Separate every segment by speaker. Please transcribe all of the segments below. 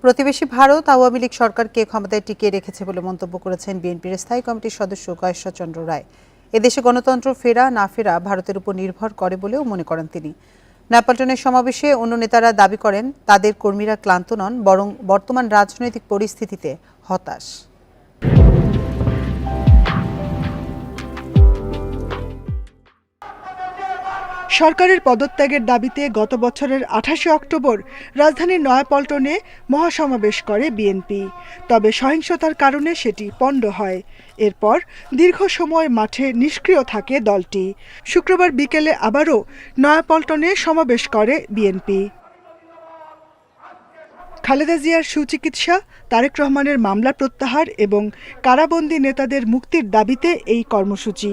Speaker 1: প্রতিবেশী ভারত আওয়ামী লীগ সরকারকে ক্ষমতায় টিকিয়ে রেখেছে বলে মন্তব্য করেছেন বিএনপির স্থায়ী কমিটির সদস্য গয়েশ্বরচন্দ্র রায়। এদেশে গণতন্ত্র ফেরা না ফেরা ভারতের উপর নির্ভর করে বলেও মনে করেন তিনি। নয়াপল্টনের সমাবেশে অন্য নেতারা দাবি করেন তাদের কর্মীরা ক্লান্ত নন, বরং বর্তমান রাজনৈতিক পরিস্থিতিতে হতাশ।
Speaker 2: সরকারের পদত্যাগের দাবিতে গত বছরের ২৮ অক্টোবর রাজধানীর নয়াপল্টনে মহাসমাবেশ করে বিএনপি। তবে সহিংসতার কারণে সেটি পণ্ড হয়। এরপর দীর্ঘ সময় মাঠে নিষ্ক্রিয় থাকে দলটি। শুক্রবার বিকেলে আবারও নয়াপল্টনে সমাবেশ করে বিএনপি। খালেদা জিয়ার সুচিকিৎসা, তারেক রহমানের মামলা প্রত্যাহার এবং কারাবন্দী নেতাদের মুক্তির দাবিতে এই কর্মসূচি।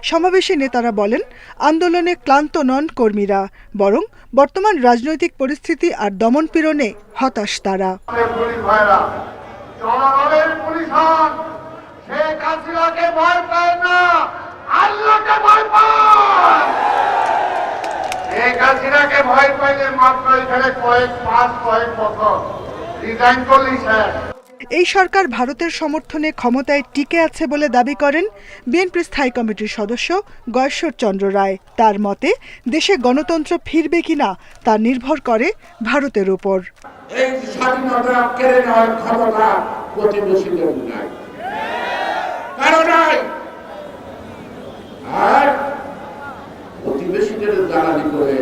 Speaker 2: সমাবেশে নেতারা বলেন, আন্দোলনে ক্লান্ত নন কর্মীরা, বরং বর্তমান রাজনৈতিক পরিস্থিতি আর দমনপীড়নে হতাশ তারা। এই সরকার ভারতের সমর্থনে ক্ষমতায় টিকে আছে বলে দাবি করেন বিএনপির স্থায়ী কমিটির সদস্য গয়েশ্বরচন্দ্র রায়। তার মতে, দেশে গণতন্ত্র ফিরবে কিনা তা নির্ভর করে ভারতের উপর।
Speaker 3: এই স্বাধীনতা কেড়ে নেওয়ার ক্ষমতা প্রতিবেশীদের নাই, কারণ নাই। আর প্রতিবেশীদের দালালি করে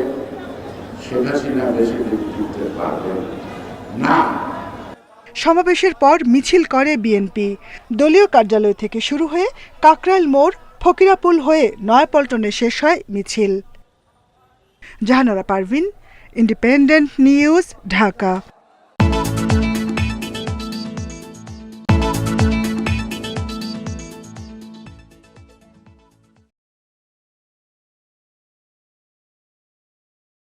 Speaker 3: শেখ হাসিনা বেশি দিন টিকতে পারবে না।
Speaker 2: সমাবেশের পর মিছিল করে বিএনপি। দলীয় কার্যালয় থেকে শুরু হয়ে কাকরাইল মোড়, ফকিরাপুল হয়ে নয়াপল্টনে শেষ হয় মিছিল। Jahanara Parvin, Independent News, Dhaka.